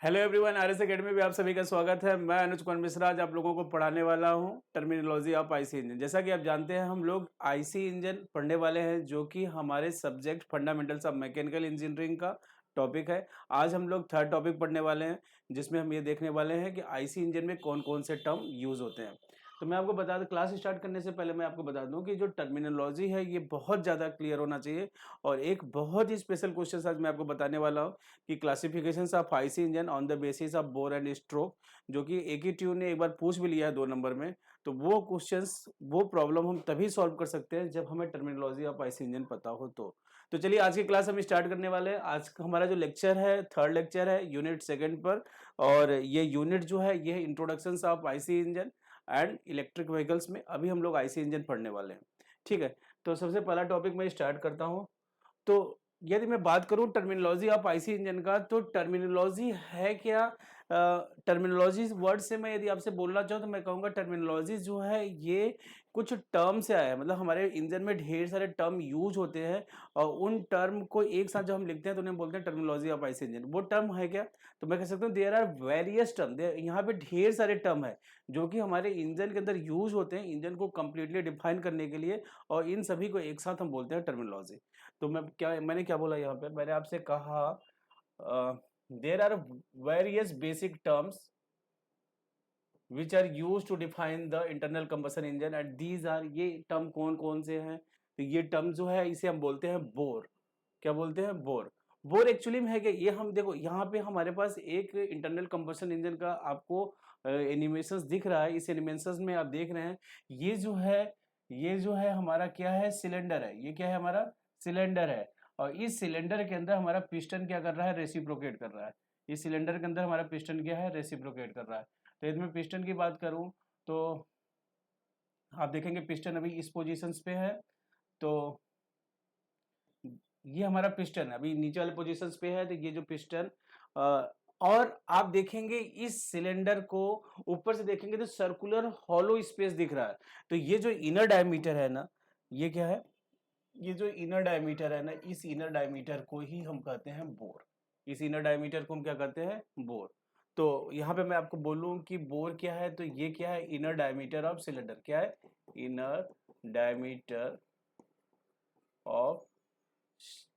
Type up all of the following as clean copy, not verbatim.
Hello everyone, RS academy में आप सभी का स्वागत है। मैं अनुज कुमार मिश्रा आज आप लोगों को पढ़ाने वाला हूं टर्मिनोलॉजी ऑफ आईसी इंजन। जैसा कि आप जानते हैं हम लोग आईसी इंजन पढ़ने वाले हैं, जो कि हमारे subject fundamentals of mechanical engineering का टॉपिक है। आज हम लोग थर्ड टॉपिक पढ़ने वाले हैं, जिसमें हम ये देखने वाले हैं कि आईसी इंजन में कौन कौन से टर्म यूज होते हैं। तो मैं आपको बता दूं, क्लास स्टार्ट करने से पहले मैं आपको बता दूं कि जो टर्मिनोलॉजी है ये बहुत ज़्यादा क्लियर होना चाहिए। और एक बहुत ही स्पेशल क्वेश्चन आज मैं आपको बताने वाला हूँ कि classifications of IC engine on the basis of bore and stroke, जो कि एक ही ट्यून ने एक बार पूछ भी लिया है 2 नंबर में। तो वो क्वेश्चंस, वो प्रॉब्लम हम तभी सॉल्व कर सकते हैं जब हमें टर्मिनोलॉजी ऑफ आईसी इंजन पता हो। तो चलिए आज की क्लास हम स्टार्ट करने वाले हैं। आज का हमारा जो लेक्चर है, थर्ड लेक्चर है यूनिट सेकंड पर। और ये यूनिट जो है ये introduction of IC engine and electric vehicles में अभी हम लोग आईसी इंजन पढ़ने वाले हैं। ठीक है, तो सबसे पहला टॉपिक मैं स्टार्ट करता हूँ। तो यदि मैं बात करूं टर्मिनोलॉजी ऑफ आईसी इंजन का, तो टर्मिनोलॉजी है क्या? टर्मिनोलॉजी वर्ड से मैं यदि आपसे बोलना चाहूँ तो मैं कहूँगा टर्मिनोलॉजी जो है ये कुछ टर्म से आया है। मतलब हमारे इंजन में ढेर सारे टर्म यूज होते हैं और उन टर्म को एक साथ जब हम लिखते हैं तो उन्हें बोलते हैं टर्मिनोलॉजी ऑफ आईसी इंजन। वो टर्म है क्या? तो मैं कह सकता हूँ देयर आर वेरियस टर्म, यहाँ पे ढेर सारे टर्म है जो कि हमारे इंजन के अंदर यूज होते हैं इंजन को कंप्लीटली डिफाइन करने के लिए, और इन सभी को एक साथ हम बोलते हैं टर्मिनोलॉजी। तो मैंने क्या बोला यहाँ पे? मैंने आपसे कहा there are various basic terms which are use to define the internal combustion engine and these are, ये टर्म कौन कौन से हैं? तो ये टर्म जो है इसे हम बोलते हैं बोर। क्या बोलते हैं? बोर। बोर एक्चुअली में है कि ये, हम देखो यहाँ पे हमारे पास एक इंटरनल कंबशन इंजन का आपको एनिमेशंस दिख रहा है। इस एनिमेशंस में आप देख रहे हैं ये जो है हमारा क्या है? सिलेंडर है। ये क्या है? हमारा सिलेंडर है। और इस सिलेंडर के अंदर हमारा पिस्टन क्या कर रहा है? रेसिप्रोकेट कर रहा है। इस सिलेंडर के अंदर हमारा पिस्टन क्या है? रेसिप्रोकेट कर रहा है। तो यदि मैं पिस्टन की बात करूं तो आप देखेंगे पिस्टन अभी इस पोजीशन पे है। तो ये हमारा पिस्टन है, अभी नीचे वाले पोजीशंस पे है। तो ये जो पिस्टन, और आप देखेंगे इस सिलेंडर को ऊपर से देखेंगे तो सर्कुलर हॉलो स्पेस दिख रहा है। तो ये जो इनर डायमीटर है ना, ये क्या है? ये जो इनर डायमीटर है ना, इस इनर डायमीटर को ही हम कहते हैं बोर। इस इनर डायमीटर को हम क्या कहते हैं? बोर। तो यहाँ पे मैं आपको बोलूं कि बोर क्या है, तो ये क्या है? Inner diameter of cylinder. क्या है? Inner diameter of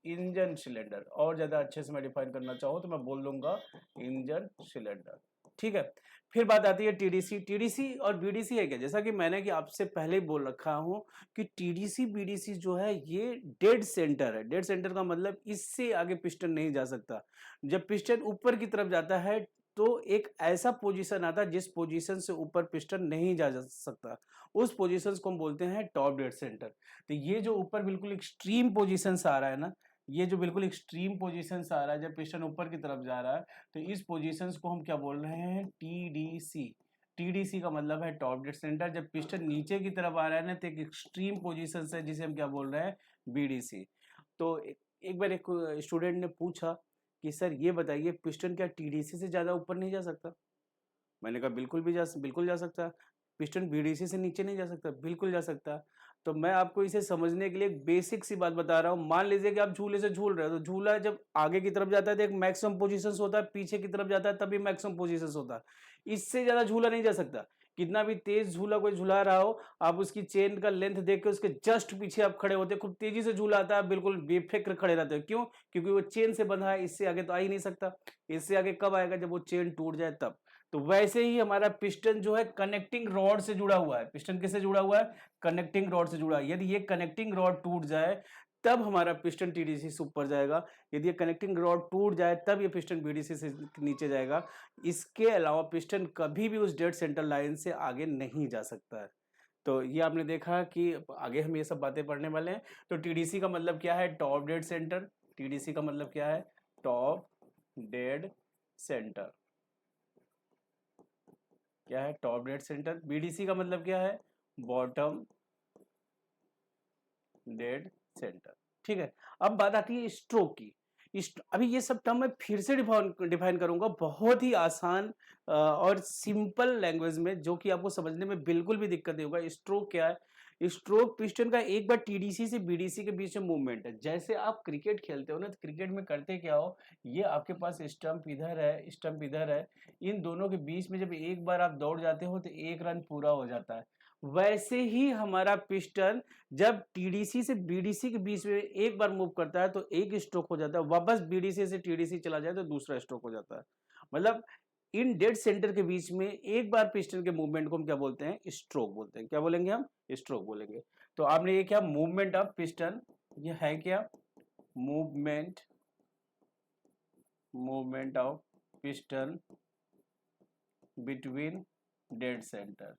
engine cylinder. और ज्यादा अच्छे से मैं डिफाइन करना चाहूँ तो मैं बोल दूंगा इंजन सिलेंडर। ठीक है। फिर बात आती है टीडीसी। टीडीसी और बीडीसी है क्या? जैसा कि मैंने कि आपसे पहले ही बोल रखा हूं कि टीडीसी बीडीसी जो है ये डेड सेंटर है। डेड सेंटर का मतलब इससे आगे पिस्टन नहीं जा सकता। जब पिस्टन ऊपर की तरफ जाता है तो एक ऐसा पोजीशन आता है जिस पोजीशन से ऊपर पिस्टन नहीं जा सकता, उस पोजीशन को हम बोलते हैं टॉप डेड सेंटर। तो ये जो ऊपर बिल्कुल एक्सट्रीम पोजीशन आ रहा है ना, ये जो बिल्कुल एक्सट्रीम पोजीशन आ रहा है जब पिस्टन ऊपर की तरफ जा रहा है, तो इस पोजीशंस को हम क्या बोल रहे हैं? टीडीसी। टीडीसी का मतलब है टॉप डेड सेंटर। जब पिस्टन नीचे की तरफ आ रहा है ना, तो एक एक्सट्रीम पोजीशन है जिसे हम क्या बोल रहे हैं? बीडीसी। तो एक बार एक स्टूडेंट ने पूछा कि सर ये बताइए पिस्टन क्या टीडीसी से ज्यादा ऊपर नहीं जा सकता? मैंने कहा बिल्कुल जा सकता है। पिस्टन बीडीसी से नीचे नहीं जा सकता? बिल्कुल जा सकता है। तो मैं आपको इसे समझने के लिए एक बेसिक सी बात बता रहा हूं। मान लीजिए कि आप झूले से झूल रहे हो, तो झूला जब आगे की तरफ जाता है तो एक मैक्सिमम पोजीशंस होता है, पीछे की तरफ जाता है तभी मैक्सिमम पोजीशंस होता है। इससे ज्यादा झूला नहीं जा सकता। कितना भी तेज झूला कोई झूला रहा हो, आप उसकी चेन का लेंथ देख के उसके जस्ट पीछे आप खड़े होते, खूब तेजी से झूला आता है, बिल्कुल बेफिक्र खड़े रहते हो। क्यों? क्योंकि वो चेन से बंधा है, इससे आगे तो आ ही नहीं सकता। इससे आगे कब आएगा? जब वो चेन टूट जाए तब। तो वैसे ही हमारा पिस्टन जो है कनेक्टिंग रॉड से जुड़ा हुआ है। पिस्टन किससे जुड़ा हुआ है? कनेक्टिंग रॉड से जुड़ा है। यदि ये कनेक्टिंग रॉड टूट जाए तब हमारा पिस्टन टीडीसी से ऊपर जाएगा। यदि ये कनेक्टिंग रॉड टूट जाए तब ये पिस्टन बीडीसी से नीचे जाएगा। इसके अलावा पिस्टन कभी भी उस डेड सेंटर लाइन से आगे नहीं जा सकता है। तो ये आपने देखा कि आगे हम ये सब बातें पढ़ने वाले हैं। तो टीडीसी का मतलब क्या है? Top dead centre. टीडीसी का मतलब क्या है? Top dead centre. क्या है? Top dead centre. बीडीसी का मतलब क्या है? Bottom dead centre. ठीक है। अब बात आती है स्ट्रोक की। अभी ये सब टर्म मैं फिर से डिफाइन करूंगा बहुत ही आसान और सिंपल लैंग्वेज में, जो कि आपको समझने में बिल्कुल भी दिक्कत नहीं होगा। स्ट्रोक क्या है? स्ट्रोक पिस्टन का एक बार टीडीसी से बीडीसी के बीच में मूवमेंट है। जैसे आप क्रिकेट खेलते हो ना, तो क्रिकेट में करते क्या हो, ये आपके पास स्टंप इधर है, स्टंप इधर है, इन दोनों के बीच में जब एक बार आप दौड़ जाते हो तो एक रन पूरा हो जाता है। वैसे ही हमारा पिस्टन जब टीडीसी से बीडीसी के बीच में एक बार मूव करता है तो एक स्ट्रोक हो जाता है, वापस बीडीसी से टीडीसी चला जाए तो दूसरा स्ट्रोक हो जाता है। मतलब इन डेड सेंटर के बीच में एक बार पिस्टन के मूवमेंट को हम क्या बोलते हैं, स्ट्रोक बोलते हैं। क्या बोलेंगे हम, स्ट्रोक बोलेंगे। तो आपने ये क्या, मूवमेंट ऑफ पिस्टन, ये है क्या, movement, movement of piston between dead centre,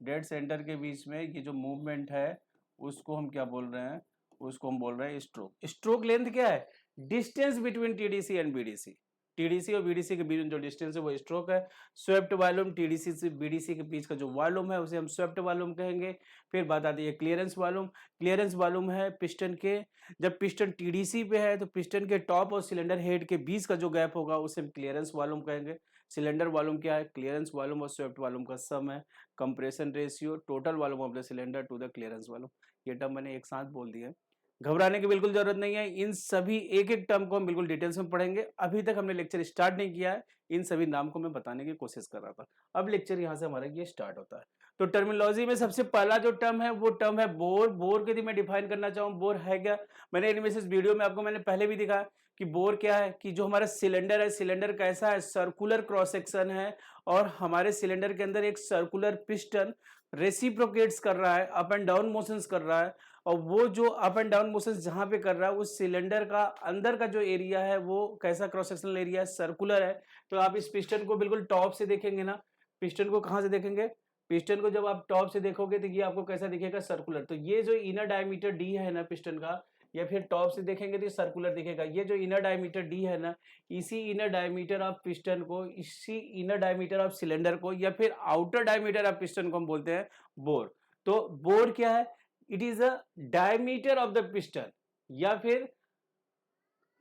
dead centre के बीच में ये जो मूवमेंट है उसको हम क्या बोल रहे हैं, उसको हम बोल रहे हैं स्ट्रोक। स्ट्रोक लेंथ क्या है, distance between TDC and BDC, TDC और बीडीसी के बीच में जो डिस्टेंस है वो स्ट्रोक है। स्वेप्ट वॉल्यूम, टीडीसी से बीडीसी के बीच का जो वॉल्यूम है उसे हम स्वेप्ट वॉल्यूम कहेंगे। फिर बात आती है क्लियरेंस वॉल्यूम। क्लियरेंस वॉल्यूम है पिस्टन के, जब पिस्टन टीडीसी पे है तो पिस्टन के टॉप और सिलेंडर हेड के बीच का जो गैप होगा उसे हम क्लियरेंस वॉल्यूम कहेंगे। सिलेंडर वॉल्यूम क्या है, क्लियरेंस वॉल्यूम और स्वेप्ट वॉल्यूम का सम है। Compression ratio, total volume of the cylinder to the clearance volume. ये टर्म मैंने एक साथ बोल दिया है, घबराने की बिल्कुल जरूरत नहीं है। इन सभी एक एक टर्म को हम बिल्कुल डिटेल्स में पढ़ेंगे। अभी तक हमने लेक्चर स्टार्ट नहीं किया है, इन सभी नाम को मैं बताने की कोशिश कर रहा था। अब लेक्चर यहाँ से हमारा ये स्टार्ट होता है। तो टर्मिनोलॉजी में सबसे पहला जो टर्म है वो टर्म है बोर। बोर के लिए मैं डिफाइन करना चाहूँ, बोर है क्या, मैंने इस वीडियो में आपको मैंने पहले भी दिखाया कि बोर क्या है, कि जो हमारा सिलेंडर है, सिलेंडर कैसा है, सर्कुलर क्रॉस सेक्शन है और हमारे सिलेंडर के अंदर एक सर्कुलर पिस्टन रेसिप्रोकेट्स कर रहा है, अप एंड डाउन मोशंस कर रहा है। और वो जो अप एंड डाउन मोशंस जहां पे कर रहा है उस सिलेंडर का अंदर का जो एरिया है वो कैसा क्रॉस सेक्शनल एरिया है, सर्कुलर है। तो आप इस पिस्टन को बिल्कुल टॉप से देखेंगे ना, पिस्टन को कहां से देखेंगे, पिस्टन को जब आप टॉप से देखोगे तो ये आपको कैसा दिखेगा, सर्कुलर। तो ये जो इनर डायमीटर डी है ना पिस्टन का, या फिर टॉप से देखेंगे तो सर्कुलर दिखेगा। ये जो इनर डायमीटर डी है ना, इसी इनर डायमीटर ऑफ पिस्टन को, इसी इनर डायमीटर ऑफ सिलेंडर को, या फिर आउटर डायमीटर ऑफ पिस्टन को हम बोलते हैं बोर। तो बोर क्या है, it is a diameter of the piston या फिर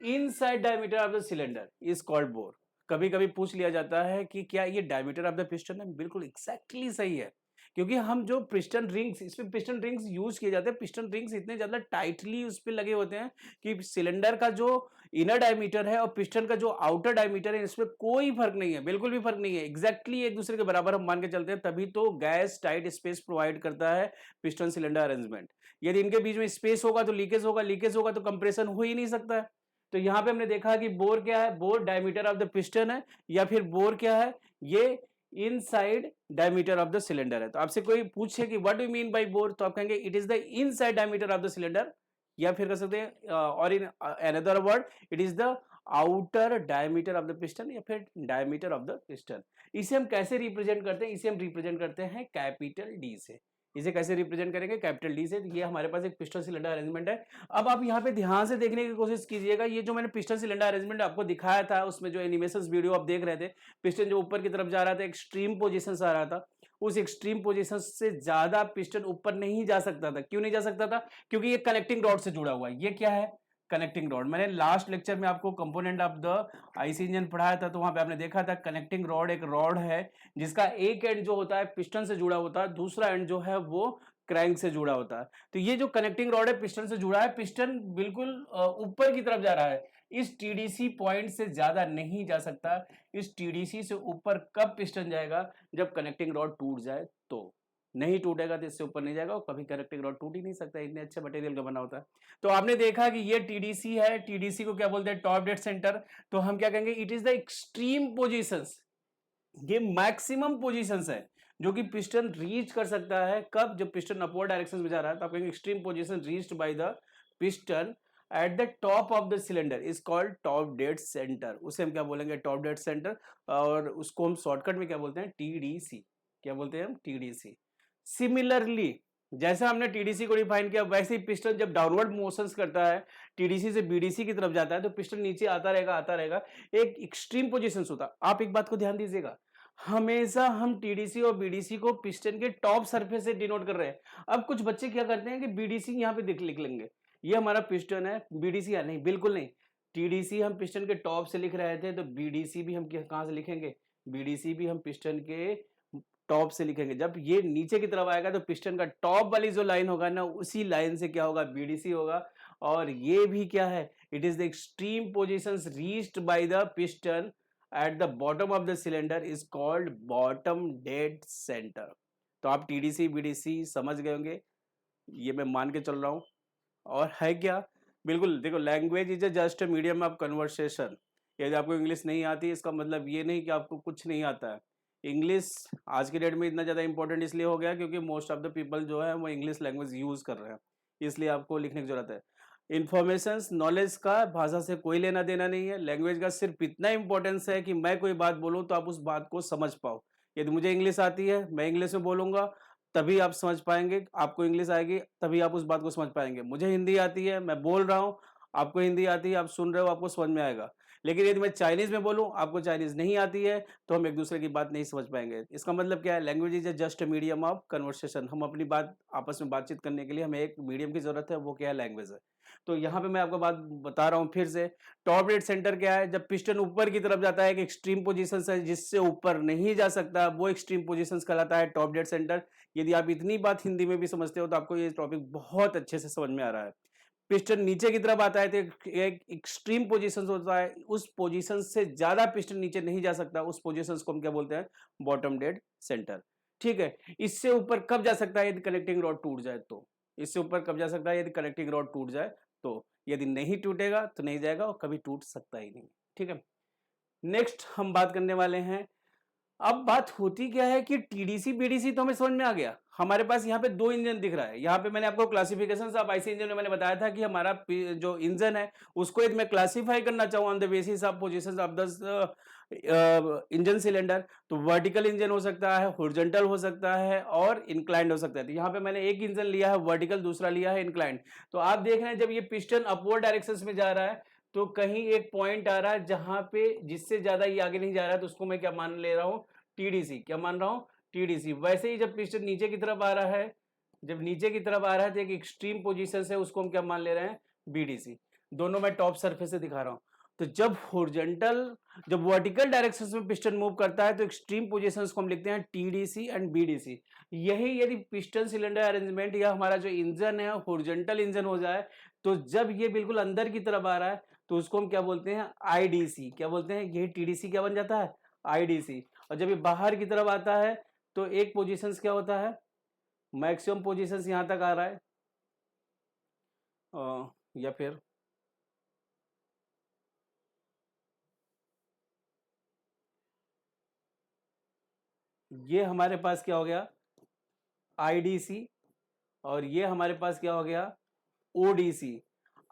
inside diameter of the cylinder is called bore. कभी कभी पूछ लिया जाता है कि क्या ये डायमीटर ऑफ द पिस्टन है, बिल्कुल एग्जैक्टली सही है। क्योंकि हम जो पिस्टन रिंग्स, इसमें पिस्टन रिंग्स यूज किए जाते हैं, पिस्टन रिंग्स इतने ज्यादा टाइटली उस पर लगे होते हैं कि सिलेंडर का जो इनर डायमीटर है और पिस्टन का जो आउटर डायमीटर है इसमें कोई फर्क नहीं है, बिल्कुल भी फर्क नहीं है, एग्जैक्टली एक दूसरे के बराबर हम मान के चलते हैं। तभी तो गैस टाइट स्पेस प्रोवाइड करता है पिस्टन सिलेंडर अरेंजमेंट। यदि इनके बीच में स्पेस होगा तो लीकेज होगा, लीकेज होगा तो कंप्रेशन हो ही नहीं सकता है। तो यहां पे हमने देखा कि बोर क्या है, bore diameter of the piston है, या फिर बोर क्या है, ये inside diameter of the cylinder है। तो आपसे कोई पूछे कि what do you mean bye bore, तो आप कहेंगे it is the inside diameter of the cylinder, या फिर कर सकते हैं और in another word it is the outer diameter of the piston, या फिर डायमीटर ऑफ द पिस्टन। इसे हम कैसे रिप्रेजेंट करते हैं, इसे हम रिप्रेजेंट करते हैं कैपिटल डी से। इसे कैसे रिप्रेजेंट करेंगे, कैपिटल डी से। ये हमारे पास एक पिस्टन सिलेंडर अरेंजमेंट है। अब आप यहाँ पे ध्यान से देखने की कोशिश कीजिएगा, ये जो मैंने पिस्टन सिलेंडर अरेंजमेंट आपको दिखाया था उसमें जो एनिमेशन वीडियो आप देख रहे थे, पिस्टन जो ऊपर की तरफ जा रहा था, एक्सट्रीम पोजीशन से आ रहा था, उस एक्सट्रीम पोजीशन से ज्यादा पिस्टन ऊपर नहीं जा सकता था। क्यों नहीं जा सकता था, क्योंकि ये कनेक्टिंग रॉड से जुड़ा हुआ है। ये क्या है, कनेक्टिंग रॉड। मैंने लास्ट लेक्चर में आपको component of the IC engine पढ़ाया था, तो वहां पे आपने देखा था कनेक्टिंग रॉड एक रॉड है जिसका एक एंड जो होता है पिस्टन से जुड़ा होता है, दूसरा एंड जो है वो क्रैंक से जुड़ा होता है। तो ये जो कनेक्टिंग रॉड है पिस्टन से जुड़ा है, पिस्टन बिल्कुल ऊपर की तरफ जा रहा है, इस टीडीसी पॉइंट से ज्यादा नहीं जा सकता। इस टीडीसी से ऊपर कब पिस्टन जाएगा, जब कनेक्टिंग रॉड टूट जाए। तो नहीं टूटेगा तो इससे ऊपर नहीं जाएगा, और कभी कनेक्टिंग रॉड टूट ही नहीं सकता, इतने अच्छे मटेरियल का बना होता है। तो आपने देखा कि ये टीडीसी है, टीडीसी को क्या बोलते हैं, टॉप डेड सेंटर। तो हम क्या कहेंगे, it is the extreme positions, ये मैक्सिमम पोजीशंस है जो कि पिस्टन रीच कर सकता है। कब, जब पिस्टन अपवर्ड डायरेक्शन में जा रहा है, तो आप कहेंगे extreme position reached by the piston at the top of the cylinder is called top dead centre. उसे हम क्या बोलेंगे, टॉप डेड सेंटर, और उसको हम शॉर्टकट में क्या बोलते हैं, टीडीसी। क्या बोलते हैं हम, टीडीसी। सिमिलरली जैसा हमने टीडीसी को डिफाइन किया, वैसे ही पिस्टन जब डाउनवर्ड मोशंस करता है, टीडीसी से बीडीसी की तरफ जाता है, तो पिस्टन नीचे आता रहेगा, आता रहेगा, एक एक्सट्रीम पोजीशंस होता है। आप एक बात को ध्यान दीजिएगा, हमेशा हम टीडीसी और बीडीसी को पिस्टन के टॉप सरफेस से डिनोट कर रहे हैं। अब कुछ बच्चे क्या करते हैं कि बीडीसी यहाँ पे लिख लेंगे, ये हमारा पिस्टन है, बीडीसी नहीं, बिल्कुल नहीं। टीडीसी हम पिस्टन के टॉप से लिख रहे थे, तो बीडीसी भी हम कहां से लिखेंगे, बीडीसी भी हम पिस्टन के टॉप से लिखेंगे। जब ये नीचे की तरफ आएगा तो पिस्टन का टॉप वाली जो लाइन होगा ना, उसी लाइन से क्या होगा, बीडीसी होगा। और ये भी क्या है, it is the extreme positions reached by the piston at the bottom of the cylinder is called bottom dead centre. तो आप टीडीसी बीडीसी समझ गए होंगे, ये मैं मान के चल रहा हूं। और है क्या, बिल्कुल देखो, language is just a medium of conversation. यदि आपको इंग्लिश नहीं आती, इसका मतलब ये नहीं कि आपको कुछ नहीं आता है। इंग्लिश आज के डेट में इतना ज़्यादा इंपॉर्टेंट इसलिए हो गया क्योंकि मोस्ट ऑफ द पीपल जो है वो इंग्लिश लैंग्वेज यूज़ कर रहे हैं, इसलिए आपको लिखने की जरूरत है। इन्फॉर्मेशन नॉलेज का भाषा से कोई लेना देना नहीं है। लैंग्वेज का सिर्फ इतना इंपॉर्टेंस है कि मैं कोई बात बोलूँ तो आप उस बात को समझ पाओ। यदि मुझे इंग्लिश आती है, मैं इंग्लिश में बोलूंगा, तभी आप समझ पाएंगे। आपको इंग्लिश आएगी तभी आप उस बात को समझ पाएंगे। मुझे हिंदी आती है, मैं बोल रहा हूँ, आपको हिंदी आती है, आप सुन रहे हो, आपको समझ में आएगा। लेकिन यदि मैं चाइनीज में बोलूं, आपको चाइनीज नहीं आती है, तो हम एक दूसरे की बात नहीं समझ पाएंगे। इसका मतलब क्या है, language is just a medium of conversation. हम अपनी बात आपस में बातचीत करने के लिए हमें एक मीडियम की जरूरत है, वो क्या है, लैंग्वेज है। तो यहाँ पे मैं आपको बात बता रहा हूँ फिर से। टॉप डेड सेंटर क्या है, जब पिस्टन ऊपर की तरफ जाता है, एक एक्सट्रीम पोजीशन है जिससे ऊपर नहीं जा सकता, वो एक्सट्रीम पोजीशन कहलाता है टॉप डेड सेंटर। यदि आप इतनी बात हिंदी में भी समझते हो तो आपको ये टॉपिक बहुत अच्छे से समझ में आ रहा है। पिस्टन नीचे की तरफ आता है तो एक एक्सट्रीम पोजीशन होता है, उस पोजीशन से ज्यादा पिस्टन नीचे नहीं जा सकता, उस पोजीशन को हम क्या बोलते हैं, बॉटम डेड सेंटर। ठीक है, इससे ऊपर कब जा सकता है, यदि कनेक्टिंग रॉड टूट जाए तो। इससे ऊपर कब जा सकता है, यदि कनेक्टिंग रॉड टूट जाए तो। यदि नहीं टूटेगा तो नहीं जाएगा और कभी टूट सकता ही नहीं। ठीक है, नेक्स्ट हम बात करने वाले हैं। अब बात होती क्या है कि टीडीसी बीडीसी तो हमें समझ में आ गया। हमारे पास यहाँ पे दो इंजन दिख रहा है। यहाँ पे मैंने आपको क्लासिफिकेशन ऑफ आईसी इंजन में मैंने बताया था कि हमारा जो इंजन है उसको यदि मैं क्लासिफाई करना चाहूँ on the basis of positions of the engine cylinder, तो वर्टिकल इंजन हो सकता है, हॉरिजॉन्टल हो सकता है और इंक्लाइंड हो सकता है। तो यहाँ पे मैंने एक इंजन लिया है वर्टिकल, दूसरा लिया है इंक्लाइंड। तो आप देख रहे हैं जब ये पिस्टन अपवर्ड डायरेक्शन में जा रहा है तो कहीं एक पॉइंट आ रहा है जहां पे जिससे ज्यादा ये आगे नहीं जा रहा है, तो उसको मैं क्या मान ले रहा हूं, टीडीसी। क्या मान रहा हूं, टीडीसी। वैसे ही जब पिस्टन नीचे की तरफ आ रहा है, जब नीचे की तरफ आ रहा है तो एक एक्सट्रीम पोजीशन से उसको हम क्या मान ले रहे हैं, बीडीसी। दोनों मैं टॉप सरफेस से दिखा रहा हूं। तो जब हॉरिजॉन्टल, जब वर्टिकल डायरेक्शन में पिस्टन मूव करता है तो एक्सट्रीम पोजीशंस को हम लिखते हैं टीडीसी एंड बीडीसी। यही यदि पिस्टन सिलेंडर अरेंजमेंट या हमारा जो इंजन है हॉरिजॉन्टल इंजन हो जाए, तो जब ये बिल्कुल अंदर की तरफ आ रहा है तो उसको हम क्या बोलते हैं, आईडीसी। क्या बोलते हैं, यही टीडीसी क्या बन जाता है, आईडीसी। और जब ये बाहर की तरफ आता है तो एक पोजीशंस क्या होता है, मैक्सिमम पोजीशंस यहां तक आ रहा है, या फिर ये हमारे पास क्या हो गया, आईडीसी। और ये हमारे पास क्या हो गया, ओडीसी।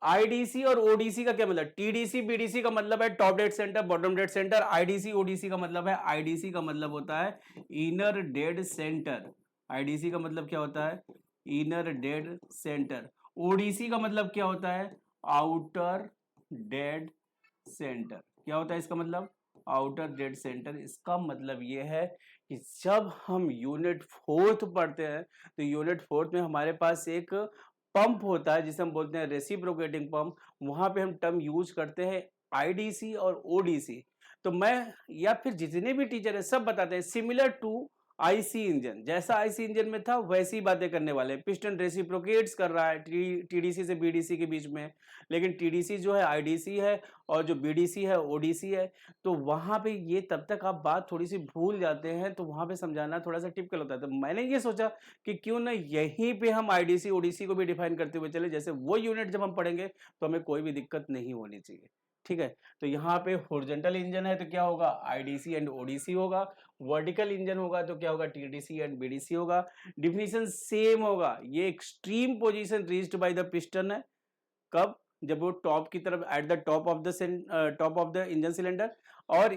आईडीसी और ओडीसी का क्या मतलब, टीडीसी बीडीसी का मतलब है top dead centre bottom dead centre. IDC ODC का मतलब है, आईडीसी का मतलब होता है इनर डेड सेंटर। आईडीसी का मतलब क्या होता है, इनर डेड सेंटर। ओडीसी का मतलब क्या होता है, आउटर डेड सेंटर। क्या होता है इसका मतलब, आउटर डेड सेंटर। इसका मतलब ये है कि जब हम यूनिट फोर्थ पढ़ते हैं तो यूनिट फोर्थ में हमारे पास एक पंप होता है जिसे हम बोलते हैं रेसिप्रोकेटिंग पंप। वहां पे हम टर्म यूज करते हैं आईडीसी और ओडीसी। तो मैं या फिर जितने भी टीचर है सब बताते हैं सिमिलर टू आईसी इंजन। जैसा आईसी इंजन में था वैसी बातें करने वाले हैं। पिस्टन रेसिप्रोकेट्स कर रहा है टीडीसी से बीडीसी के बीच में, लेकिन टीडीसी जो है आईडीसी है और जो बीडीसी है ओडीसी है। तो वहां पे ये तब तक आप बात थोड़ी सी भूल जाते हैं, तो वहां पे समझाना थोड़ा सा टिपिकल होता है। तो मैंने ये सोचा कि क्यों ना यहीं पे हम आईडीसी ओडीसी को भी डिफाइन करते हुए चले, जैसे वो यूनिट जब हम पढ़ेंगे तो हमें कोई भी दिक्कत नहीं होनी चाहिए। ठीक है, तो यहाँ पे हॉरिजॉन्टल इंजन है तो क्या होगा, आईडीसी एंड ओडीसी होगा। वर्टिकल इंजन होगा तो क्या होगा, टीडीसी एंड बीडीसी होगा। डिफिनीशन सेम होगा। ये extreme position reached by the piston है, कब, जब वो टॉप की तरफ at the top of the engine cylinder. और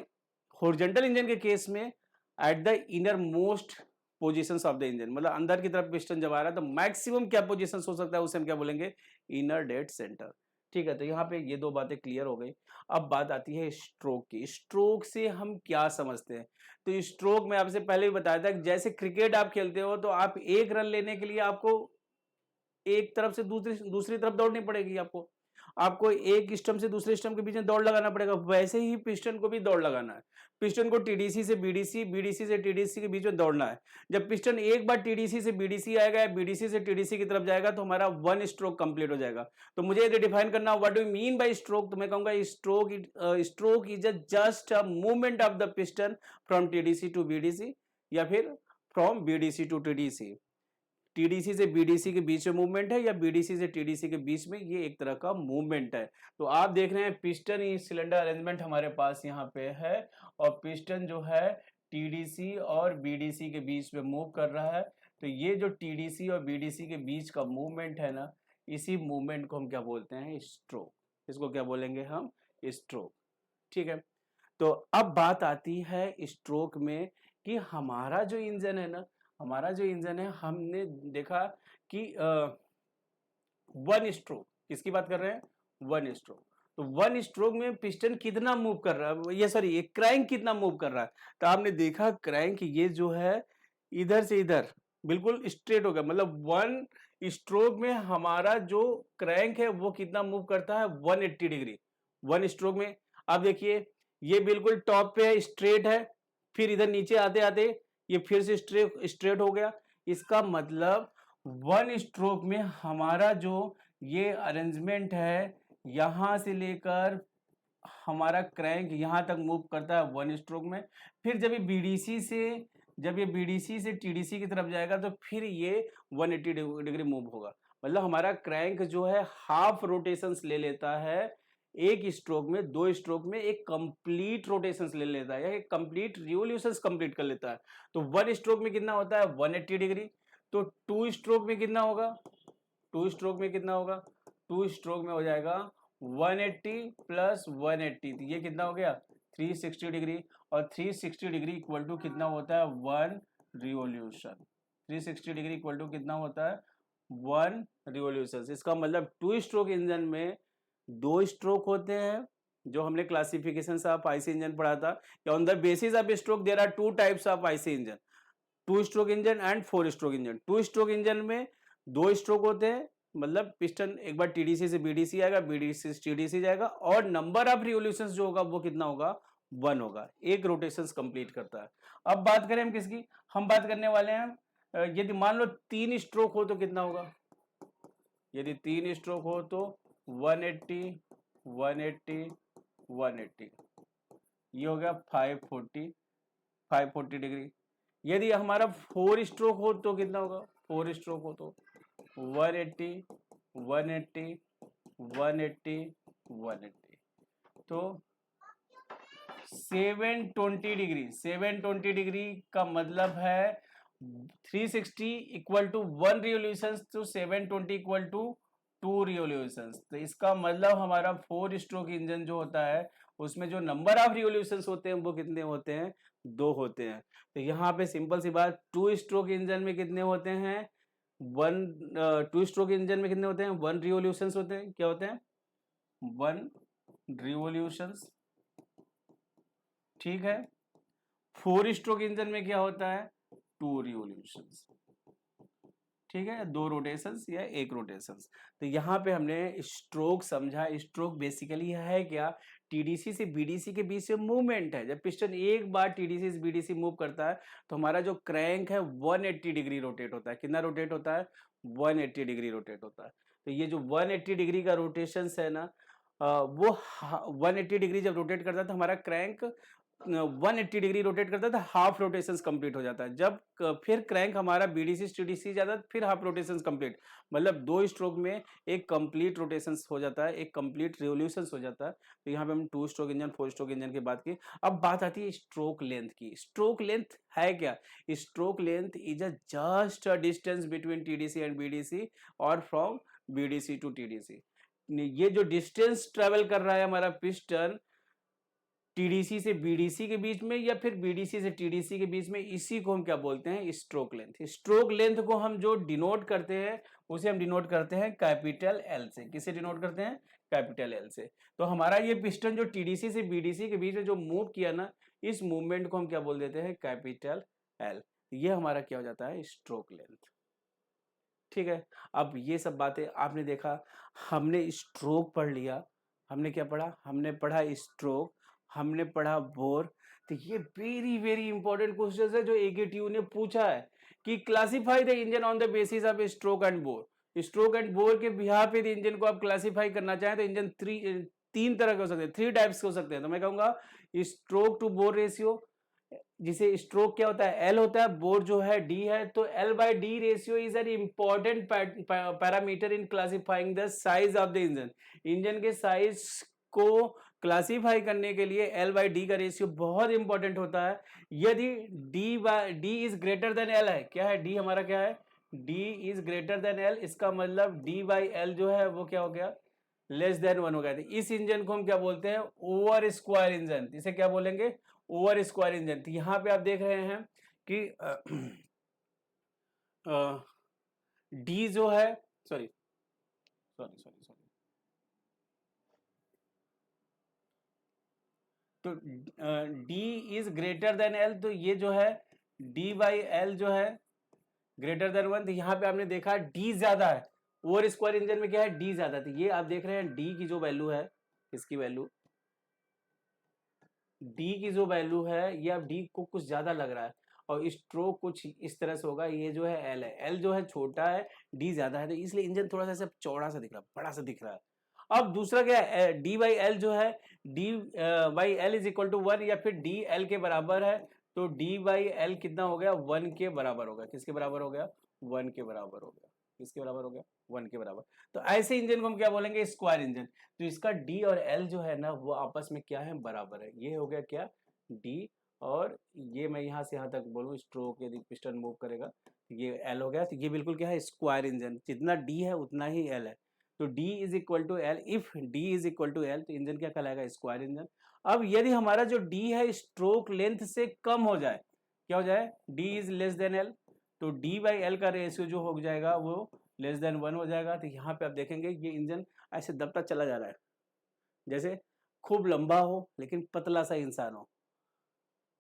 हॉरिजॉन्टल इंजन के केस में at the inner most positions of the engine, मतलब अंदर की तरफ पिस्टन जब आ रहा है तो मैक्सिमम क्या पोजीशंस हो सकता है उसे हम क्या बोलेंगे, इनर डेड सेंटर। ठीक है, तो यहाँ पे ये दो बातें क्लियर हो गई। अब बात आती है स्ट्रोक की। स्ट्रोक से हम क्या समझते हैं, तो स्ट्रोक में आपसे पहले भी बताया था कि जैसे क्रिकेट आप खेलते हो तो आप एक रन लेने के लिए आपको एक तरफ से दूसरी तरफ दौड़नी पड़ेगी आपको। आपको एक स्टम्प से दूसरे स्टम्प के बीच में दौड़ लगाना पड़ेगा, वैसे ही पिस्टन को भी दौड़ लगाना है। पिस्टन को टीडीसी से बीडीसी, बीडीसी से टीडीसी के बीच में दौड़ना है। जब पिस्टन एक बार टीडीसी से बीडीसी आएगा या बीडीसी से टीडीसी की तरफ जाएगा तो हमारा 1 स्ट्रोक कंप्लीट हो जाएगा। तो मुझे यदि डिफाइन करना what do you mean by stroke, तो मैं कहूंगा stroke is just a movement of the piston from TDC to BDC या फिर from BDC to TDC. TDC से बीडीसी के बीच में मूवमेंट है या बीडीसी से टीडीसी के बीच में, ये एक तरह का मूवमेंट है। तो आप देख रहे हैं पिस्टन सिलेंडर अरेंजमेंट हमारे पास यहाँ पे है और पिस्टन जो है टीडीसी और बीडीसी के बीच में मूव कर रहा है। तो ये जो टीडीसी और बीडीसी के बीच का मूवमेंट है ना, इसी मूवमेंट को हम क्या बोलते हैं, स्ट्रोक। इसको क्या बोलेंगे हम, स्ट्रोक। ठीक है, तो अब बात आती है स्ट्रोक में कि हमारा जो इंजन है ना, हमारा जो इंजन है, हमने देखा कि 1 स्ट्रोक, किसकी बात कर रहे हैं, 1 स्ट्रोक। तो 1 स्ट्रोक में पिस्टन कितना मूव कर रहा है, ये सॉरी क्रैंक कितना मूव कर रहा है। तो आपने देखा क्रैंक ये जो है इधर से इधर बिल्कुल स्ट्रेट हो गया, मतलब 1 स्ट्रोक में हमारा जो क्रैंक है वो कितना मूव करता है, 180 डिग्री 1 स्ट्रोक में। आप देखिए ये बिल्कुल टॉप पे है, स्ट्रेट है, फिर इधर नीचे आते आते ये फिर से स्ट्रेट हो गया। इसका मतलब 1 स्ट्रोक में हमारा जो ये अरेंजमेंट है, यहां से लेकर हमारा क्रैंक यहां तक मूव करता है 1 स्ट्रोक में। फिर जब ये बीडीसी से टीडीसी की तरफ जाएगा तो फिर ये 180 डिग्री मूव होगा। मतलब हमारा क्रैंक जो है हाफ रोटेशंस ले लेता है एक स्ट्रोक में, 2 स्ट्रोक में एक कंप्लीट रोटेशंस ले लेता है या एक कंप्लीट रिवोल्यूशंस कंप्लीट कर लेता है। तो 1 स्ट्रोक में कितना होता है, 180 डिग्री। तो 2 स्ट्रोक में कितना होगा, 2 स्ट्रोक में कितना होगा, 2 स्ट्रोक में हो जाएगा 180 प्लस 180, तो ये कितना हो गया 360 डिग्री। और 360 डिग्री इक्वल टू कितना होता है, 1 रिवोल्यूशन। 360 डिग्री इक्वल टू कितना होता है, 1 रिवोल्यूशन। इसका मतलब 2 स्ट्रोक इंजन में 2 स्ट्रोक होते हैं, जो हमने क्लासिफिकेशन ऑफ आईसी इंजन पढ़ा था। On the basis of stroke there are 2 types of IC engine, 2 stroke engine and 4 stroke engine. 2 stroke engine में 2 स्ट्रोक होते हैं, मतलब पिस्टन एक बार टीडीसी से बीडीसी आएगा, बीडीसी से टीडीसी जाएगा, और नंबर ऑफ रिवोल्यूशंस जो होगा वो कितना होगा, 1 होगा, एक रोटेशंस कंप्लीट करता है। अब बात करें हम किसकी, हम बात करने वाले हैं यदि मान लो 3 स्ट्रोक हो तो कितना होगा। यदि 3 स्ट्रोक हो तो 180 180 180, ये हो गया 540 डिग्री। यदि हमारा 4 स्ट्रोक हो तो कितना होगा, 4 स्ट्रोक हो तो 180 180 180 180, तो 720 डिग्री। 720 डिग्री का मतलब है 360 इक्वल टू 1 रिवोल्यूशन, तो 720 इक्वल टू 2 रिवोल्यूशन। तो इसका मतलब हमारा 4 स्ट्रोक इंजन जो होता है उसमें जो नंबर ऑफ रिवोल्यूशंस होते हैं वो कितने होते हैं, 2 होते हैं। तो यहाँ पे सिंपल सी बात, 2 स्ट्रोक इंजन में कितने होते हैं, 2 स्ट्रोक इंजन में कितने होते हैं, 1 रिवोल्यूशंस होते हैं। क्या होते हैं, 1 रिवोल्यूशंस। ठीक है, 4 स्ट्रोक इंजन में क्या होता है, 2 रिवोल्यूशंस। ठीक है, 2 रोटेशंस या 1 रोटेशंस। तो यहाँ पे हमने स्ट्रोक समझा। स्ट्रोक बेसिकली है क्या, टीडीसी से बीडीसी के बीच में मूवमेंट है। जब पिस्टन एक बार टीडीसी से बीडीसी मूव करता है तो हमारा जो क्रैंक है 180 डिग्री रोटेट होता है। कितना रोटेट होता है, 180 डिग्री रोटेट होता है। तो ये जो 180 डिग्री का रोटेशन है ना, वो 180 डिग्री जब रोटेट करता है तो हमारा क्रैंक 180 डिग्री रोटेट करता है तो हाफ रोटेशंस कंप्लीट हो जाता है। जब फिर क्रैंक हमारा बीडीसी टीडीसी जाता है फिर हाफ रोटेशंस कंप्लीट, मतलब 2 स्ट्रोक में एक कंप्लीट रोटेशंस हो जाता है, एक कंप्लीट रिवोल्यूशंस हो जाता है। तो यहाँ पे हम 2 स्ट्रोक इंजन 4 स्ट्रोक इंजन की बात की। अब बात आती है स्ट्रोक लेंथ की। स्ट्रोक लेंथ है क्या, stroke length is a just a distance between TDC and BDC और फ्रॉम बीडीसी टू टीडीसी। ये जो डिस्टेंस ट्रेवल कर रहा है हमारा पिस्टन टीडीसी से बीडीसी के बीच में या फिर बीडीसी से टीडीसी के बीच में, इसी को हम क्या बोलते हैं, स्ट्रोक लेंथ। स्ट्रोक लेंथ को हम जो डिनोट करते हैं उसे हम डिनोट करते हैं कैपिटल एल से। किसे डिनोट करते हैं, कैपिटल एल से। तो हमारा ये पिस्टन जो टीडीसी से बीडीसी के बीच में जो मूव किया ना, इस मूवमेंट को हम क्या बोल देते हैं, कैपिटल एल। ये हमारा क्या हो जाता है, स्ट्रोक लेंथ। ठीक है। अब ये सब बातें आपने देखा, हमने स्ट्रोक पढ़ लिया, हमने क्या पढ़ा, हमने पढ़ा स्ट्रोक, हमने पढ़ा बोर। तो ये वेरी वेरी इंपॉर्टेंट क्वेश्चन है जो एकेटीयू ने पूछा है कि classify the engine on the basis of stroke and bore. Stroke and bore के बिहाफ पे इंजन को आप क्लासिफाई करना चाहें तो इंजन तीन तरह के हो सकते हैं, 3 टाइप्स के हो सकते हैं। तो मैं कहूंगा स्ट्रोक टू बोर रेशियो, जिसे स्ट्रोक क्या होता है, एल होता है, बोर जो है डी है। तो L by D ratio is an important parameter in classifying the size of the engine. Engine के साइज को क्लासिफाई करने के लिए एल बाई डी का रेशियो बहुत इंपॉर्टेंट होता है। यदि D is greater then L है, क्या है डी हमारा, क्या है, D is greater then L, इसका मतलब डी बाई एल जो है वो क्या हो गया, लेस देन 1 हो गया। तो इस इंजन को हम क्या बोलते हैं, ओवर स्क्वायर इंजन। इसे क्या बोलेंगे, ओवर स्क्वायर इंजन। तो यहाँ पे आप देख रहे हैं कि डी जो है, सॉरी सॉरी सॉरी सॉरी, तो D is greater then L, तो ये जो है डी बाई एल जो है ग्रेटर देन 1। तो यहाँ पे आपने देखा डी ज्यादा है, ओवर स्क्वायर इंजन में क्या है, डी ज्यादा। तो ये आप देख रहे हैं डी की जो वैल्यू है, इसकी वैल्यू, डी की जो वैल्यू है ये अब डी को कुछ ज्यादा लग रहा है, और स्ट्रोक कुछ इस तरह से होगा। ये जो है एल है, एल जो है छोटा है, डी ज्यादा है, तो इसलिए इंजन थोड़ा सा ऐसा चौड़ा सा दिख रहा है, बड़ा सा दिख रहा है। अब दूसरा क्या है, डी बाई एल जो है, D by L is equal to 1, या फिर डी एल के बराबर है। तो डी बाई एल कितना हो गया, 1 के बराबर हो गया। किसके बराबर हो गया, 1 के बराबर हो गया। किसके बराबर हो गया, 1 के बराबर। तो ऐसे इंजन को हम क्या बोलेंगे, स्क्वायर इंजन। तो इसका डी और एल जो है ना वो आपस में क्या है, बराबर है। ये हो गया क्या, डी, और ये मैं यहाँ से यहाँ तक बोलूँ, स्ट्रोक यदि पिस्टन मूव करेगा ये एल हो गया। तो ये बिल्कुल क्या है, स्क्वायर इंजन। जितना डी है उतना ही एल है। तो D is equal to L, if D is equal to L तो इंजन क्या कहलाएगा, स्क्वायर इंजन। अब यदि हमारा जो डी है स्ट्रोक लेंथ से कम हो जाए, क्या हो जाए, D is less than L, तो डी बाई एल का रेशियो जो हो जाएगा वो लेस देन 1 हो जाएगा। तो यहाँ पे आप देखेंगे ये इंजन ऐसे दबता चला जा रहा है, जैसे खूब लंबा हो लेकिन पतला सा इंसान हो।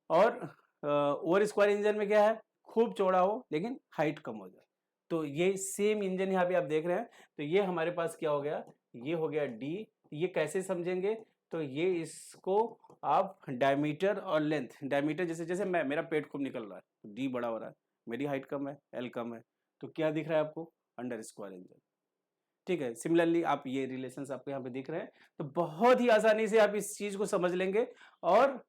और ओवर स्क्वायर इंजन में क्या है, खूब चौड़ा हो लेकिन हाइट कम हो जाए। तो ये सेम इंजन यहाँ पे आप देख रहे हैं। तो ये हमारे पास क्या हो गया, ये हो गया डी। ये कैसे समझेंगे, तो ये इसको आप डायमीटर और लेंथ, डायमीटर जैसे जैसे मैं, मेरा पेट खूब निकल रहा है तो डी बड़ा हो रहा है, मेरी हाइट कम है, एल कम है, तो क्या दिख रहा है आपको, अंडर स्क्वायर इंजन। ठीक है, सिमिलरली आप ये रिलेशंस आपको यहाँ पे दिख रहे हैं। तो बहुत ही आसानी से आप इस चीज को समझ लेंगे, और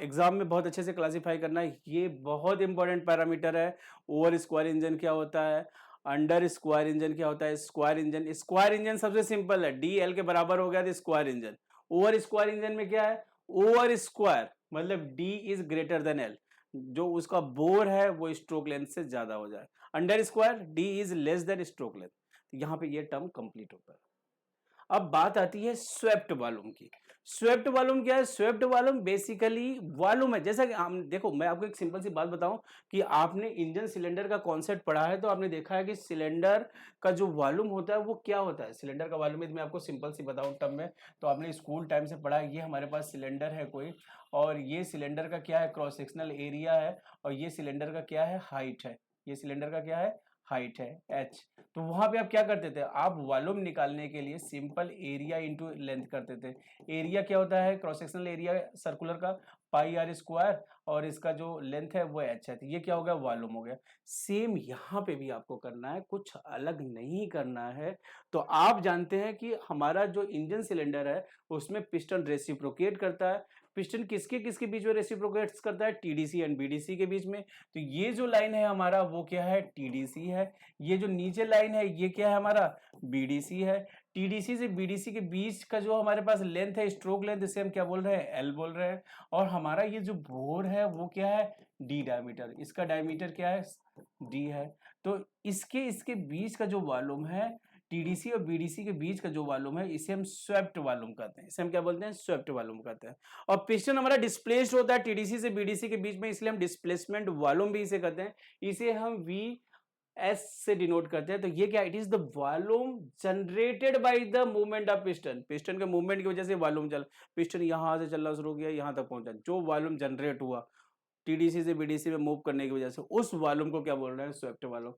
एग्जाम में बहुत अच्छे से क्लासिफाई करना है। ये बहुत इंपॉर्टेंट पैरामीटर है। ओवर स्क्वायर इंजन क्या होता है, अंडर स्क्वायर इंजन क्या होता है, स्क्वायर इंजन। स्क्वायर इंजन सबसे सिंपल है, डी एल के बराबर हो गया तो square engine. Over square engine में क्या है, ओवर स्क्वायर मतलब D is greater then L, जो उसका बोर है वो स्ट्रोक लेंथ से ज्यादा हो जाए। Under square D is less than stroke length. यहाँ पे ये टर्म कंप्लीट होता है। अब बात आती है स्वेप्ट वॉल्यूम की। स्वेप्ट वॉल्यूम क्या है, स्वेप्ट वॉल्यूम बेसिकली वॉल्यूम है। जैसा कि हम देखो, मैं आपको एक सिंपल सी बात बताऊं कि आपने इंजन सिलेंडर का कॉन्सेप्ट पढ़ा है, तो आपने देखा है कि सिलेंडर का जो वॉल्यूम होता है वो क्या होता है। सिलेंडर का वॉल्यूम मैं आपको सिंपल सी बताऊं टर्म में, तो आपने स्कूल टाइम से पढ़ा है। ये हमारे पास सिलेंडर है कोई, और ये सिलेंडर का क्या है, क्रॉस सेक्शनल एरिया है, और ये सिलेंडर का क्या है, हाइट है। ये सिलेंडर का क्या है, हाइट है, एच। तो वहां पे आप क्या करते थे, आप वॉल्यूम निकालने के लिए सिंपल एरिया इंटू लेंथ करते थे। एरिया क्या होता है, क्रॉस सेक्शनल एरिया सर्कुलर का, पाई आर स्क्वायर, और इसका जो लेंथ है वो एच है। तो ये क्या हो गया, वॉल्यूम हो गया। सेम यहाँ पे भी आपको करना है, कुछ अलग नहीं करना है। तो आप जानते हैं कि हमारा जो इंजन सिलेंडर है उसमें पिस्टन रेसिप्रोकेट करता है। पिस्टन किसके किसके बीच में रेसिप्रोकेट्स करता है, टीडीसी एंड बीडीसी के बीच में। तो ये जो लाइन है हमारा वो क्या है, टीडीसी है। ये जो नीचे लाइन है ये क्या है, हमारा बीडीसी है। टीडीसी से बीडीसी के बीच का जो हमारे पास लेंथ है, स्ट्रोक लेंथ, इसे हम क्या बोल रहे हैं, एल बोल रहे हैं। और हमारा ये जो बोर है वो क्या है, डी डायमीटर। इसका डायमीटर क्या है, डी है। तो इसके इसके बीच का जो वॉल्यूम है, टीडीसी और बीडीसी के बीच का जो वॉल्यूम है, इसे हम स्वेप्ट वॉल्यूम कहते हैं। इसे हम क्या बोलते हैं, स्वेप्ट वॉल्यूम कहते हैं। और पिस्टन हमारा डिस्प्लेस्ड होता है टीडीसी से बीडीसी के बीच में, इसलिए हम डिस्प्लेसमेंट वॉल्यूम भी इसे कहते हैं। इसे हम वी एस से डिनोट करते हैं। तो ये क्या, it is the volume generated by the movement of piston. Piston के मूवमेंट की वजह से वॉल्यूम चल, पिस्टन यहां से चलना शुरू किया, यहां तक पहुंचा, जो वॉल्यूम जनरेट हुआ टीडीसी से बीडीसी में मूव करने की वजह से, उस वॉल्यूम को क्या बोल रहे हैं, swept volume.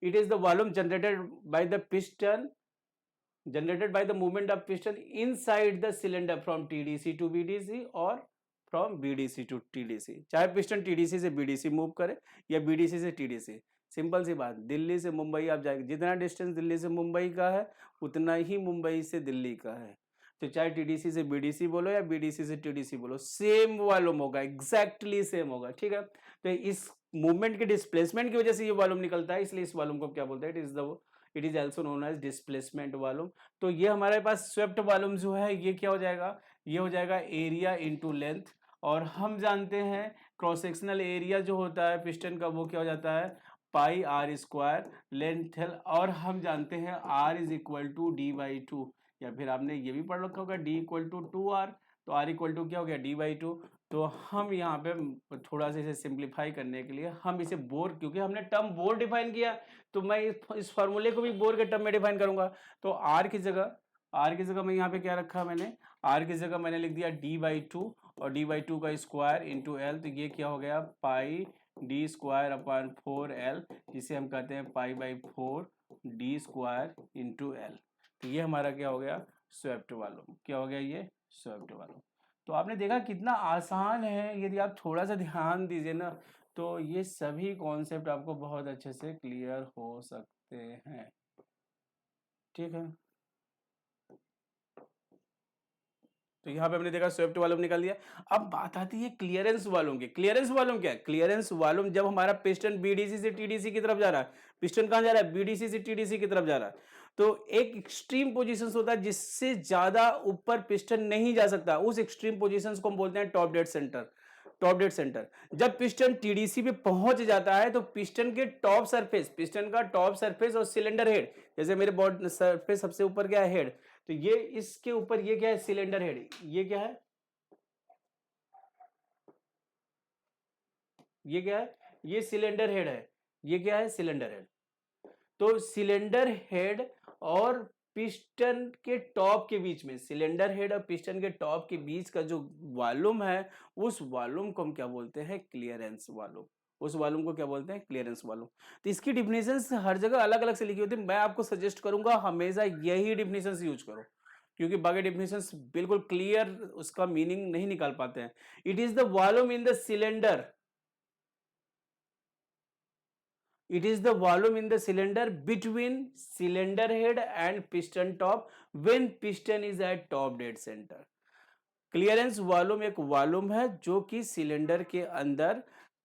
It is the volume generated by the movement of piston inside the cylinder from TDC to BDC और from BDC to TDC। चाहे पिस्टन TDC से BDC मूव करे या BDC से TDC। सिंपल सी बात, दिल्ली से मुंबई आप जाएंगे, जितना डिस्टेंस दिल्ली से मुंबई का है उतना ही मुंबई से दिल्ली का है। तो चाहे TDC से BDC बोलो या BDC से TDC बोलो, सेम वॉल्यूम होगा, एग्जैक्टली सेम होगा। ठीक है, तो इस मूवमेंट के डिस्प्लेसमेंट की वजह से ये वॉल्यूम निकलता है, इसलिए इस वॉल्यूम को क्या बोलते हैं, it is also known as displacement volume. तो ये हमारे पास स्वेप्ट वॉल्यूम जो है ये क्या हो जाएगा, ये हो जाएगा एरिया इंटू लेंथ। और हम जानते हैं क्रॉस सेक्शनल एरिया जो होता है पिस्टन का वो क्या हो जाता है, पाई आर स्क्वायर लेंथ है, और हम जानते हैं R is equal to D by two, या फिर आपने ये भी पढ़ रखा होगा D equal to two R, तो आर इक्वल टू क्या हो गया डी बाई टू। तो हम यहाँ पे थोड़ा सा इसे सिंप्लीफाई करने के लिए हम इसे बोर, क्योंकि हमने टर्म बोर डिफाइन किया तो मैं इस फॉर्मूले को भी बोर के टर्म में डिफाइन करूंगा। तो आर की जगह मैं यहाँ पे क्या रखा, मैंने आर की जगह मैंने लिख दिया डी बाई टू, और डी बाई टू का स्क्वायर इंटू एल, तो ये क्या हो गया पाई डी स्क्वायर अपॉन 4L, जिसे हम कहते हैं pi by 4 D square into L. तो ये हमारा क्या हो गया, स्वेप्ट वॉल्यूम। क्या हो गया ये, स्वेप्ट वॉल्यूम। तो आपने देखा कितना आसान है, यदि आप थोड़ा सा ध्यान दीजिए ना तो ये सभी कॉन्सेप्ट आपको बहुत अच्छे से क्लियर हो सकते हैं। ठीक है, तो यहाँ पे हमने देखा स्वेप्ट वॉल्यूम निकाल दिया। अब बात आती है क्लियरेंस वॉल्यूम की। क्लियरेंस वॉल्यूम क्या है, क्लियरेंस वॉल्यूम जब हमारा पिस्टन बीडीसी से टीडीसी की तरफ जा रहा है, पिस्टन कहाँ जा रहा है, बीडीसी से टीडीसी की तरफ जा रहा है, तो एक एक्सट्रीम पोजीशन होता है जिससे ज्यादा ऊपर पिस्टन नहीं जा सकता, उस एक्सट्रीम पोजीशन को हम बोलते हैं top dead centre. Top dead centre जब पिस्टन टीडीसी पे पहुंच जाता है तो पिस्टन के टॉप सरफेस, पिस्टन का टॉप सरफेस और सिलेंडर हेड, जैसे मेरे बॉडी सरफेस सबसे ऊपर क्या है, हेड, तो ये इसके ऊपर ये क्या है, सिलेंडर हेड, ये क्या है, ये क्या है, ये सिलेंडर हेड है, ये क्या है, सिलेंडर हेड। तो सिलेंडर हेड और पिस्टन के टॉप के बीच में, सिलेंडर हेड और पिस्टन के टॉप के बीच का जो वॉल्यूम है, उस वॉल्यूम को हम क्या बोलते हैं, क्लियरेंस वॉल्यूम। उस वॉल्यूम को क्या बोलते हैं, क्लियरेंस वॉल्यूम। तो इसकी डिफिनेशन हर जगह अलग अलग से लिखी होती है, मैं आपको सजेस्ट करूंगा हमेशा यही डिफिनेशन यूज करो, क्योंकि बाकी डिफिनेशन बिल्कुल क्लियर उसका मीनिंग नहीं निकाल पाते हैं। It is the volume in the cylinder, it is the volume in the cylinder between cylinder head and piston top when piston is at top dead center। Clearance volume एक volume है जो कि cylinder के अंदर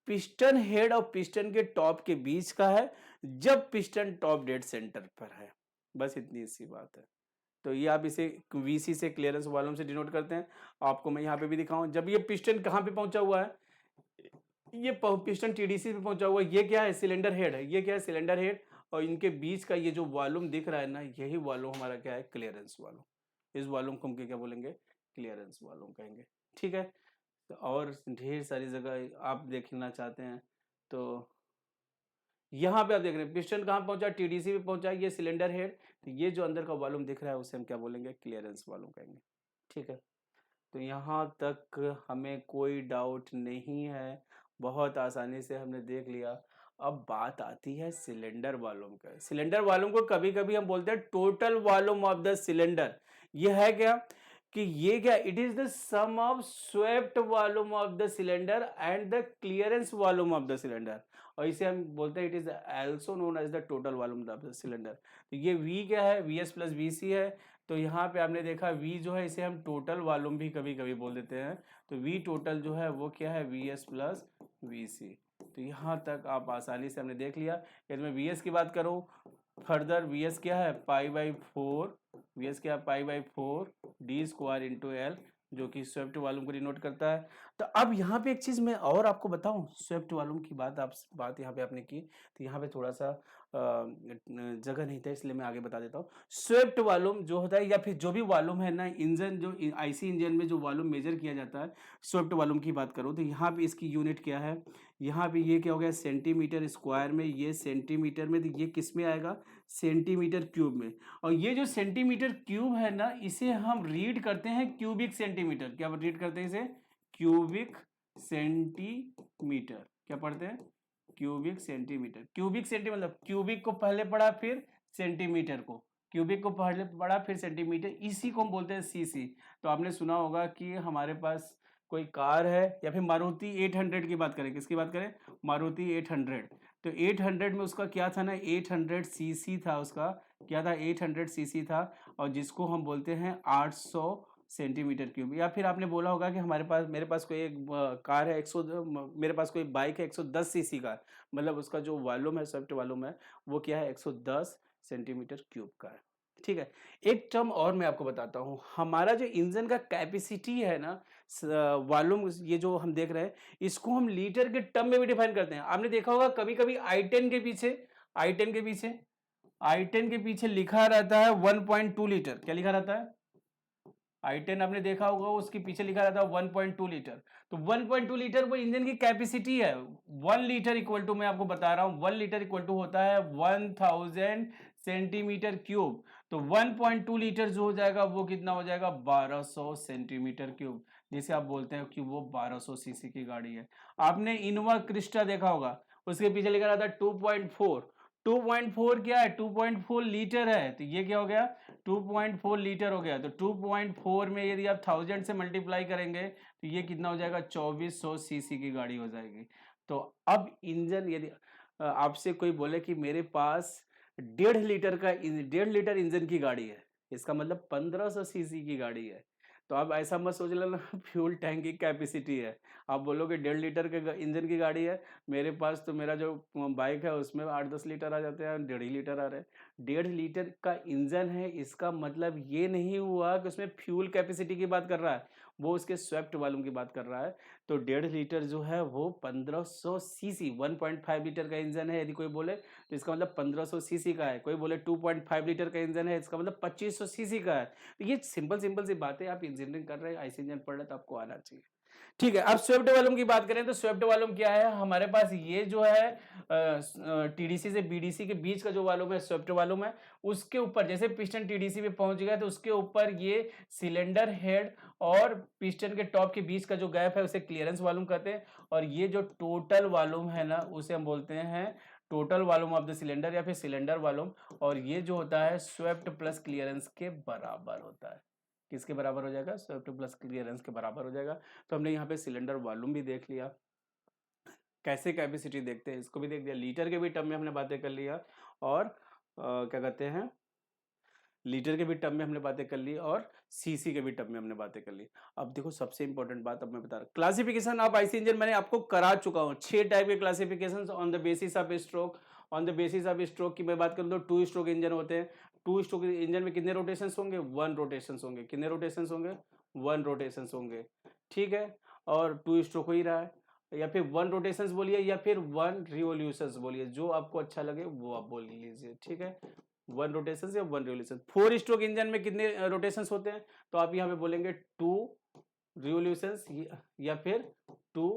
piston head और piston के top के बीच का है जब पिस्टन टॉप डेड सेंटर पर है। बस इतनी सी बात है। तो ये आप इसे वीसी से क्लियरेंस वॉल्यूम से डिनोट करते हैं। आपको मैं यहाँ पे भी दिखाऊं, जब ये पिस्टन कहाँ पे पहुंचा हुआ है, ये पिस्टन टीडीसी पे पहुंचा हुआ है, ये क्या है, सिलेंडर हेड है, ये क्या है, सिलेंडर हेड, और इनके बीच का ये जो वॉल्यूम दिख रहा है ना, यही वॉल्यूम हमारा क्या है, क्लियरेंस वॉल्यूम। इस वॉल्यूम को हम क्या बोलेंगे, क्लियरेंस वॉल्यूम कहेंगे। ठीक है, तो और ढेर सारी जगह आप देखना चाहते हैं तो यहाँ पे आप देख रहे हैं पिस्टन कहाँ पहुंचा, टीडीसी पे पहुंचा, ये सिलेंडर हेड, तो ये जो अंदर का वॉल्यूम दिख रहा है उसे हम क्या बोलेंगे, क्लियरेंस वॉल्यूम कहेंगे। ठीक है, तो यहाँ तक हमें कोई डाउट नहीं है, बहुत आसानी से हमने देख लिया। अब बात आती है सिलेंडर वॉल्यूम का। सिलेंडर वॉल्यूम को कभी कभी हम बोलते हैं total volume of the cylinder. ये है क्या कि ये क्या, it is the sum of swept volume of the cylinder and the clearance volume of the cylinder, और इसे हम बोलते हैं it is also known as the total volume of the cylinder. तो ये V क्या है, VS प्लस VC है। तो यहाँ पे आपने देखा V जो है इसे हम टोटल वॉल्यूम भी कभी कभी बोल देते हैं। तो V टोटल जो है वो क्या है, VS प्लस VC। तो यहाँ तक आप आसानी से हमने देख लिया। यदि मैं VS की बात करूँ फर्दर, VS क्या है, पाई बाई 4, VS क्या है, pi by 4 D square into L, जो कि स्वेप्ट वॉल्यूम को डिनोट करता है। तो अब यहाँ पे एक चीज मैं और आपको बताऊं, स्वेप्ट वॉल्यूम की बात यहाँ पे आपने की, तो यहाँ पे थोड़ा सा जगह नहीं था, इसलिए मैं आगे बता देता हूँ। स्वेप्ट वॉल्यूम जो होता है, या फिर जो भी वॉल्यूम है ना, इंजन जो आईसी इंजन में जो वॉल्यूम मेजर किया जाता है, स्वेप्ट वॉल्यूम की बात करूँ तो यहाँ पे इसकी यूनिट क्या है, यहाँ पे ये क्या हो गया, सेंटीमीटर स्क्वायर में, ये सेंटीमीटर में, तो ये किस में आएगा, सेंटीमीटर क्यूब में। और ये जो सेंटीमीटर क्यूब है ना, इसे हम रीड करते हैं क्यूबिक सेंटीमीटर। क्या रीड करते हैं इसे, क्यूबिक सेंटीमीटर। क्या पढ़ते हैं, क्यूबिक सेंटीमीटर, क्यूबिक सेंटीमीटर मतलब क्यूबिक को पहले पढ़ा फिर सेंटीमीटर को, क्यूबिक को पहले पढ़ा फिर सेंटीमीटर, इसी को हम बोलते हैं सीसी। तो आपने सुना होगा कि हमारे पास कोई कार है या फिर मारुति 800 की बात करें, किसकी बात करें, मारुति 800, तो 800 में उसका क्या था ना, 800 सीसी था, उसका क्या था, 800 सीसी था, और जिसको हम बोलते हैं 800 सेंटीमीटर क्यूब। या फिर आपने बोला होगा कि हमारे पास, मेरे पास कोई एक कार है 100, मेरे पास कोई बाइक है 110 सीसी का, मतलब उसका जो वॉल्यूम है, स्विफ्ट वॉल्यूम है, वो क्या है, 110 सेंटीमीटर क्यूब का है। ठीक है, एक टर्म और मैं आपको बताता हूँ, हमारा जो इंजन का कैपेसिटी है ना, वॉल्यूम, ये जो हम देख रहे हैं, इसको हम लीटर के टर्म में भी डिफाइन करते हैं। आपने देखा होगा कभी कभी I10 के पीछे, I10 के पीछे, I10 के पीछे लिखा रहता है 1.2 लीटर, क्या लिखा रहता है, I10 आपने देखा होगा उसके पीछे लिखा रहता है 1.2 लीटर। तो 1.2 लीटर वो इंजन की कैपेसिटी है। 1 लीटर इक्वल टू, मैं आपको बता रहा हूं, 1 लीटर इक्वल टू होता है 1000 सेंटीमीटर क्यूब। तो 1.2 लीटर जो हो जाएगा वो कितना हो जाएगा, 1200 सेंटीमीटर क्यूब, जिसे आप बोलते हैं कि वो 1200 सीसी की गाड़ी है। आपने इनोवा क्रिस्टा देखा होगा, उसके पीछे लिखा रहता है 2.4, 2.4 क्या है, 2.4 लीटर है, तो ये क्या हो गया, 2.4 लीटर हो गया। तो 2.4 में यदि आप 1000 से मल्टीप्लाई करेंगे तो ये कितना हो जाएगा, 2400 सीसी की गाड़ी हो जाएगी। तो अब इंजन, यदि आपसे कोई बोले कि मेरे पास 1.5 लीटर इंजन की गाड़ी है, इसका मतलब 1500 सीसी की गाड़ी है, तो आप ऐसा मत सोच लेना फ्यूल टैंक की कैपेसिटी है। आप बोलोगे 1.5 लीटर के इंजन की गाड़ी है, मेरे पास तो मेरा जो बाइक है उसमें 8-10 लीटर आ जाते हैं, 1.5 लीटर आ रहे हैं। 1.5 लीटर का इंजन है, इसका मतलब ये नहीं हुआ कि उसमें फ्यूल कैपेसिटी की बात कर रहा है, वो उसके स्वेप्ट वॉल्यूम की बात कर रहा है। तो 1.5 लीटर जो है वो 1500 सीसी, 1.5 लीटर का इंजन है यदि कोई बोले तो इसका मतलब 1500 सीसी का है। कोई बोले 2.5 लीटर का इंजन है, इसका मतलब 2500 सीसी का है। तो ये सिंपल सिंपल सी बातें, आप इंजीनियरिंग कर रहे हैं, आईसी इंजन पढ़ रहे हैं, तो आपको आना चाहिए। ठीक है, अब स्वेप्ट वॉल्यूम की बात करें तो स्वेप्ट वॉल्यूम क्या है, हमारे पास ये जो है टीडीसी से बीडीसी के बीच का जो वॉल्यूम है, स्वेप्ट वॉल्यूम है। उसके ऊपर जैसे पिस्टन टीडीसी पे पहुंच गया तो उसके ऊपर ये सिलेंडर हेड और पिस्टन के टॉप के बीच का जो गैप है उसे क्लियरेंस वॉल्यूम कहते हैं। और ये जो टोटल वॉल्यूम है ना, उसे हम बोलते हैं total volume of the cylinder या फिर सिलेंडर वॉल्यूम। और ये जो होता है स्वेप्ट प्लस क्लियरेंस के बराबर होता है। किसके बराबर हो जाएगा, स्वेप्ट प्लस क्लियरेंस के बराबर हो जाएगा। तो हमने यहाँ पे सिलेंडर वॉल्यूम भी देख लिया, कैसे कैपेसिटी देखते हैं इसको भी देख लिया, लीटर के भी टर्म में हमने बातें कर लिया, और क्या कहते हैं, लीटर के भी टर्म में हमने बातें कर ली, और सीसी के भी टर्म में हमने बातें कर ली। अब देखो सबसे इंपॉर्टेंट बात अब मैं बता रहा हूँ, क्लासिफिकेशन ऑफ आईसी इंजन मैंने आपको करा चुका हूँ। 6 टाइप के classification on the basis of stroke. On the basis of stroke की मैं बात करूँ तो 2 स्ट्रोक इंजन होते हैं। 2 स्ट्रोक इंजन में कितने रोटेशन होंगे, 1 रोटेशन होंगे। कितने रोटेशन होंगे, 1 रोटेशन होंगे। ठीक है, और 2 स्ट्रोक हो ही रहा है, या फिर 1 रोटेशंस बोलिए या फिर 1 रिवोल्यूशंस बोलिए, जो आपको अच्छा लगे वो आप बोल लीजिए। ठीक है, 1 रोटेशन या 1 रिवोल्यूशन। 4 स्ट्रोक इंजन में कितने रोटेशंस होते हैं, तो आप यहाँ पे बोलेंगे 2 रिवोल्यूशंस या फिर 2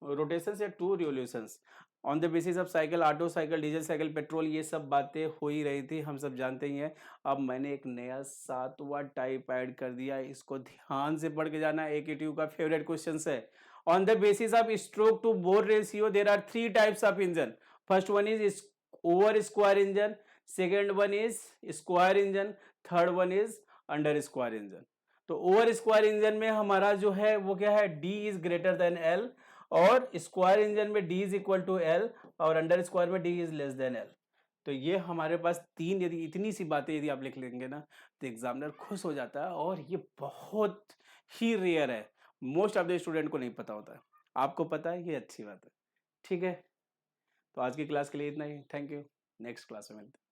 रोटेशंस या 2 revolutions. On the basis of cycle, auto cycle, diesel cycle, petrol, ये सब बातें हो ही रही थी, हम सब जानते ही हैं। अब मैंने एक नया 7वां टाइप ऐड कर दिया, इसको ध्यान से पढ़ के जाना, AKTU का फेवरेट क्वेश्चन है। On the basis of stroke to bore ratio there are 3 types of engine. First one is over square engine, second one is square engine, third one is under square engine. तो over square engine में हमारा जो है वो क्या है, D is greater than L, और square engine में D is equal to L, और अंडर स्क्वायर में D is less than L। तो ये हमारे पास 3, यदि इतनी सी बातें यदि आप लिख लेंगे ना तो एग्जामिनर खुश हो जाता है, और ये बहुत ही रेयर है, मोस्ट ऑफ द स्टूडेंट को नहीं पता होता है। आपको पता है, ये अच्छी बात है। ठीक है, तो आज की क्लास के लिए इतना ही, थैंक यू, नेक्स्ट क्लास में मिलते हैं।